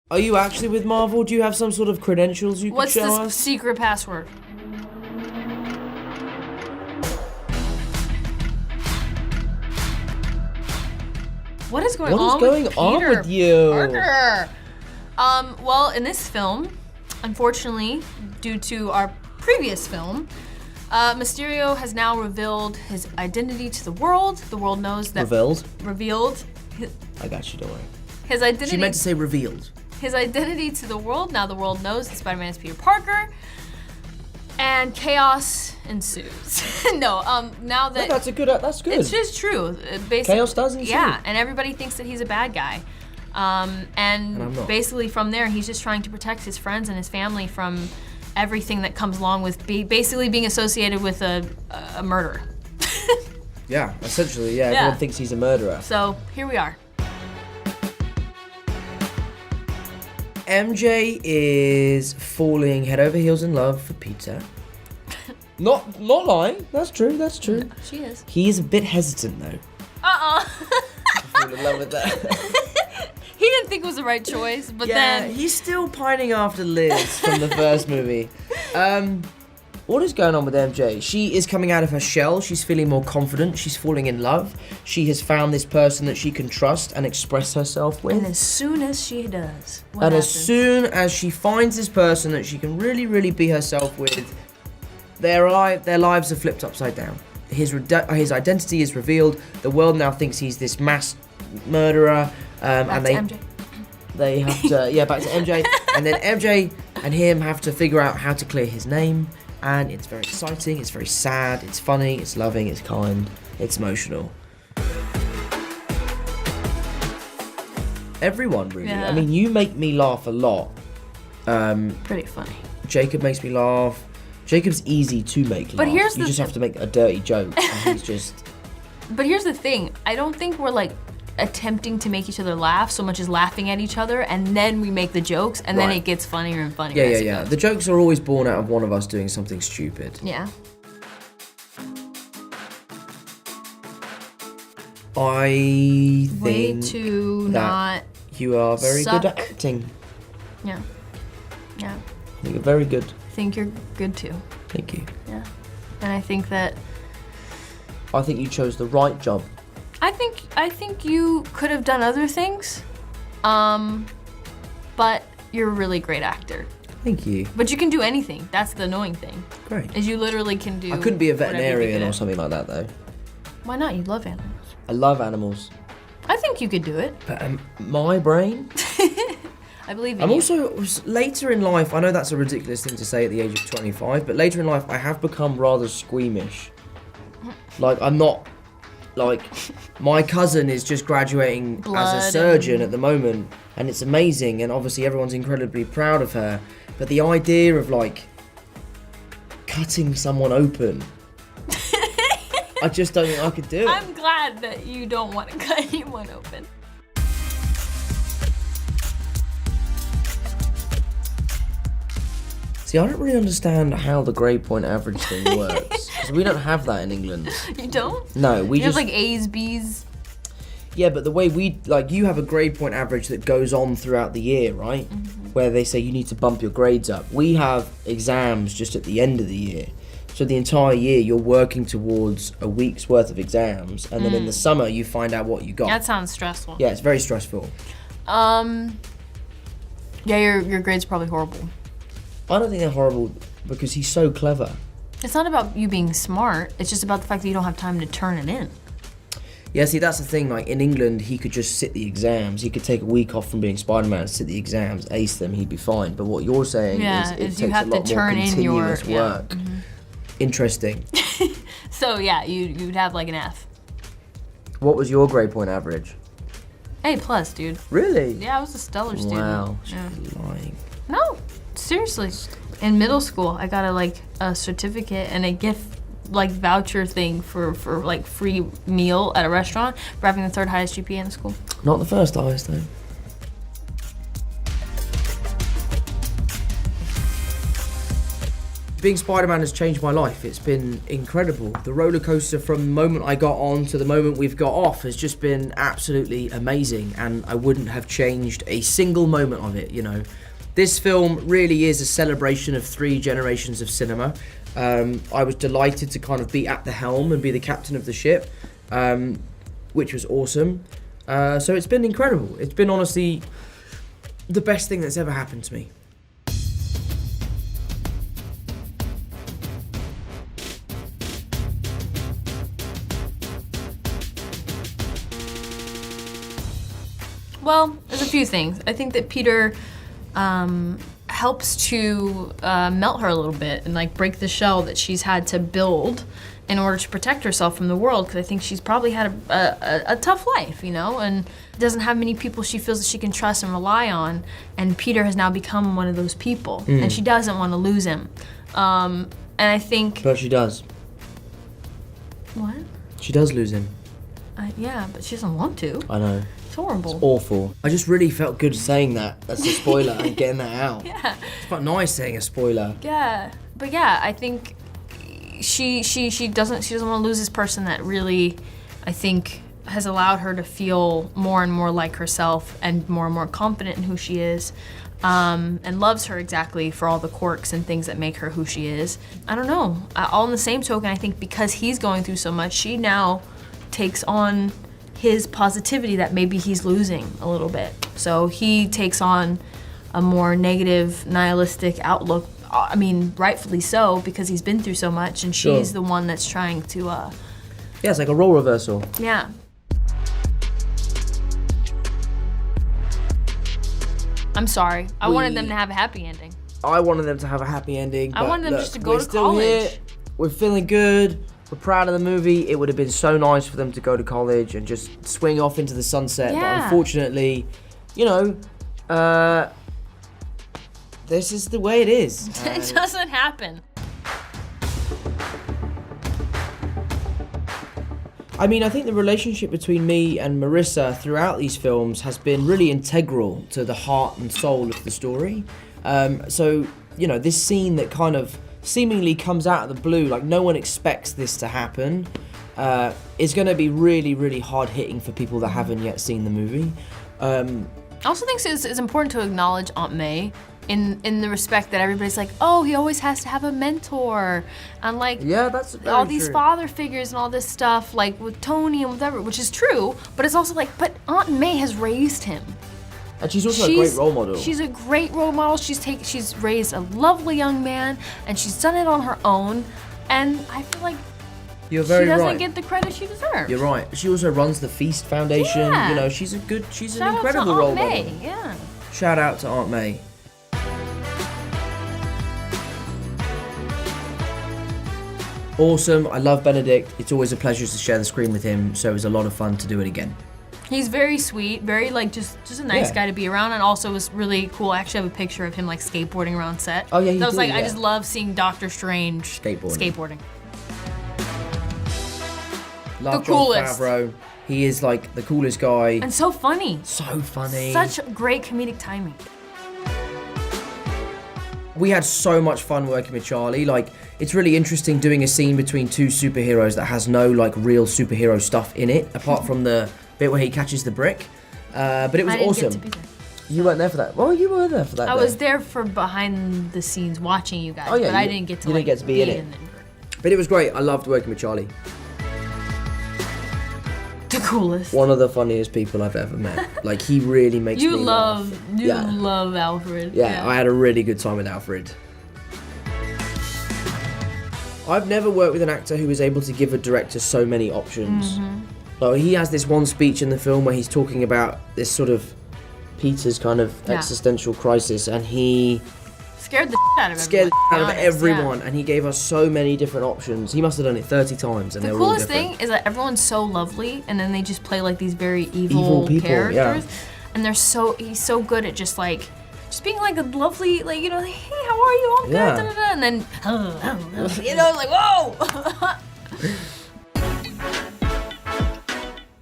Are you actually with Marvel? Do you have some sort of credentials you What's could show the us? secret password? What is going on with Peter with you? Parker? Well, in this film, unfortunately, due to our previous film, Mysterio has now revealed his identity to the world. The world knows that revealed. I got you, don't worry. His identity. She meant to say revealed. His identity to the world. Now the world knows that Spider-Man is Peter Parker, and chaos ensues. Now that That's good. it's just true. Basically, Chaos does ensue. Yeah, and everybody thinks that he's a bad guy. And I'm not. Basically from there, he's just trying to protect his friends and his family from everything that comes along with basically being associated with a murder. Yeah, essentially, yeah. Yeah. Everyone thinks he's a murderer. So here we are. MJ is falling head over heels in love for Peter. Not lying. That's true. She is. He is a bit hesitant though. To fall in love with that. He didn't think it was the right choice, but Yeah, then he's still pining after Liz from the first movie. What is going on with MJ? She is coming out of her shell. She's feeling more confident. She's falling in love. She has found this person that she can trust and express herself with. and as soon as she does, what And as happens? soon as she finds this person that she can really, really be herself with, their lives are flipped upside down. His identity is revealed. The world now thinks he's this mass murderer. Back to MJ. They have to, back to MJ. And then MJ and him have to figure out how to clear his name. And it's very exciting, it's very sad, it's funny, it's loving, it's kind, it's emotional. Everyone, really. Yeah. I mean, you make me laugh a lot. Pretty funny. Jacob makes me laugh. Jacob's easy to make laugh. But here's you the just have to make a dirty joke, and he's just... But here's the thing. I don't think we're like attempting to make each other laugh so much as laughing at each other, and then we make the jokes, and then Right. it gets funnier and funnier. as it Yeah. goes. The jokes are always born out of one of us doing something stupid. Yeah. I Way think to that not. you are very good at suck. acting. Yeah. Yeah. I think you're very good. I think you're good too. Thank you. Yeah. And I think that. I think you chose the right job. I think you could have done other things, but you're a really great actor. Thank you. But you can do anything. That's the annoying thing. Great. Is you literally can do. I couldn't be a whatever you're veterinarian good or at. something like that, though. Why not? You love animals. I love animals. I think you could do it. But my brain... I believe in I'm you. also, later in life, I know that's a ridiculous thing to say at the age of 25, but later in life, I have become rather squeamish. Like, I'm not... Like, my cousin is just graduating Blood as a surgeon and- at the moment, and it's amazing, and obviously everyone's incredibly proud of her, but the idea of, like, cutting someone open... I just don't think I could do it. I'm glad that you don't want to cut anyone open. See, I don't really understand how the grade point average thing works, because we don't have that in England. You don't? No, we You just... have like A's, B's. Yeah, but the way we, like, you have a grade point average that goes on throughout the year, right? Mm-hmm. Where they say you need to bump your grades up. We have exams just at the end of the year. So the entire year you're working towards a week's worth of exams, and then in the summer you find out what you got. That sounds stressful. Yeah, it's very stressful. Yeah, your grade's probably horrible. I don't think they're horrible because he's so clever. It's not about you being smart. It's just about the fact that you don't have time to turn it in. Yeah, see, that's the thing. Like, in England, he could just sit the exams. He could take a week off from being Spider-Man, sit the exams, ace them, he'd be fine. But what you're saying Yeah, is is it you takes have a to lot more turn in your- continuous yeah, work. Interesting. So yeah, you'd have like an F. What was your grade point average? A plus, dude. Really? Yeah, I was a stellar student. Wow, Yeah. she's lying. No, seriously. In middle school, I got a certificate and a gift like voucher thing for like free meal at a restaurant for having the third highest GPA in the school. Not the first highest, though. being Spider-Man has changed my life. It's been incredible. The roller coaster from the moment I got on to the moment we've got off has just been absolutely amazing, and I wouldn't have changed a single moment of it, you know. This film really is a celebration of 3 generations of cinema. I was delighted to kind of be at the helm and be the captain of the ship, which was awesome. So it's been incredible. It's been honestly the best thing that's ever happened to me. Well, there's a few things. I think that Peter helps to melt her a little bit and like break the shell that she's had to build in order to protect herself from the world, because I think she's probably had a tough life, you know, and doesn't have many people she feels that she can trust and rely on, and Peter has now become one of those people, and she doesn't want to lose him. And I think... But she does. What? She does lose him. Yeah, but she doesn't want to. I know. It's horrible. It's awful. I just really felt good saying that. That's a spoiler and getting that out. Yeah. It's quite nice saying a spoiler. Yeah, but yeah, I think she doesn't want to lose this person that really, I think, has allowed her to feel more and more like herself and more confident in who she is, and loves her exactly for all the quirks and things that make her who she is. I don't know. All in the same token, I think because he's going through so much, she now takes on his positivity that maybe he's losing a little bit. So he takes on a more negative, nihilistic outlook. I mean, rightfully so, because he's been through so much, and Sure. she's the one that's trying to, Yeah, it's like a role reversal. yeah. I'm sorry. I wanted them to have a happy ending. I wanted them to have a happy ending. I but wanted them look, just to go we're to still college. Here. We're feeling good. We're proud of the movie. It would have been so nice for them to go to college and just swing off into the sunset. Yeah. But unfortunately, you know, this is the way it is. It doesn't happen. I mean, I think the relationship between me and Marissa throughout these films has been really integral to the heart and soul of the story. So, you know, this scene that kind of seemingly comes out of the blue, like no one expects this to happen, is going to be really, really hard hitting for people that haven't yet seen the movie. I also think it's important to acknowledge Aunt May in the respect that everybody's like, oh, he always has to have a mentor, and like, Yeah, that's very all these true. father figures and all this stuff, like with Tony and whatever, which is true, but it's also like, but Aunt May has raised him. And she's also a great role model. She's a great role model. She's raised a lovely young man, and she's done it on her own, and I feel like You're very she doesn't right. get the credit she deserves. You're right. She also runs the Feast Foundation. Yeah. You know, she's an Shout out incredible to role Aunt May. model. Yeah. Shout out to Aunt May. Awesome. I love Benedict. It's always a pleasure to share the screen with him, so it was a lot of fun to do it again. He's very sweet, very like just a nice Yeah. guy to be around, and also was really cool. I actually have a picture of him like skateboarding around set. Oh, yeah, you that was do, like I yeah. just love seeing Doctor Strange skateboarding. Love The Jon coolest. Favreau. He is like the coolest guy. And so funny. So funny. Such great comedic timing. We had so much fun working with Charlie. Like, it's really interesting doing a scene between 2 superheroes that has no like real superhero stuff in it, apart from the bit where he catches the brick. But it was I didn't awesome. get to be there. You weren't there for that. Well, you were there for that. I though. was there for behind the scenes watching you guys, Oh, yeah, but I you- didn't get to you like didn't get to be in it. But it was great. I loved working with Charlie. The coolest. One of the funniest people I've ever met. Like, he really makes me laugh. You Yeah. love Alfred. Yeah, I had a really good time with Alfred. I've never worked with an actor who is able to give a director so many options. Like, he has this one speech in the film where he's talking about this sort of Peter's kind of Yeah. existential crisis, and he Scared the out of scared everyone. the out of to be honest, everyone, and he gave us so many different options. He must have done it 30 times, and The they were all coolest different. thing is that everyone's so lovely, and then they just play like these very evil, Evil people, characters, yeah. and he's so good at just being like a lovely, like, you know, like, hey, how are you? I'm good, Yeah. da, da, da. And then, you know, like, whoa!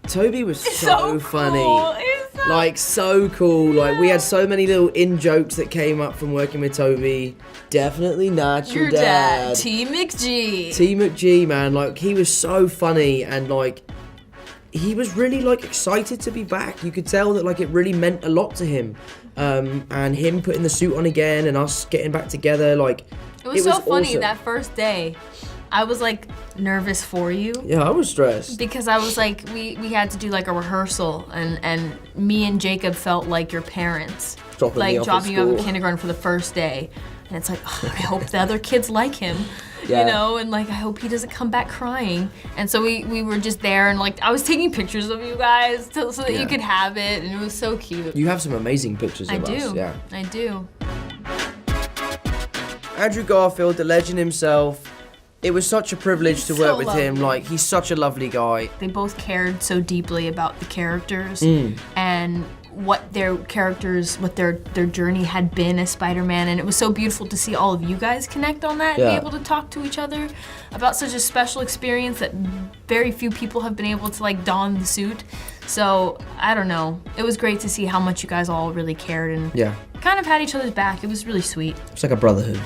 Toby was so funny. Cool. He's so Like, so cool. Like, we had so many little in-jokes that came up from working with Toby. Definitely not your dad. T. McG. T. McG, man. Like, he was so funny and, like, he was really, like, excited to be back. You could tell that, like, it really meant a lot to him. And him putting the suit on again and us getting back together, like, it was so funny awesome. that first day. I was like nervous for you. Yeah, I was stressed. Because I was like, we had to do like a rehearsal, and me and Jacob felt like your parents. Dropping like me off at dropping you off school. at kindergarten for the first day. And it's like, oh, I hope the other kids like him. Yeah. You know, and like I hope he doesn't come back crying. And so we were just there, and like I was taking pictures of you guys so that you could have it, and it was so cute. You have some amazing pictures of us. Yeah. I do. Andrew Garfield, the legend himself. It was such a privilege to He's work so with him. lovely. Like, he's such a lovely guy. They both cared so deeply about the characters and what their characters, what their journey had been as Spider-Man, and it was so beautiful to see all of you guys connect on that and Yeah. be able to talk to each other about such a special experience that very few people have been able to like don the suit. So I don't know. It was great to see how much you guys all really cared and Yeah. kind of had each other's back. It was really sweet. It's like a brotherhood.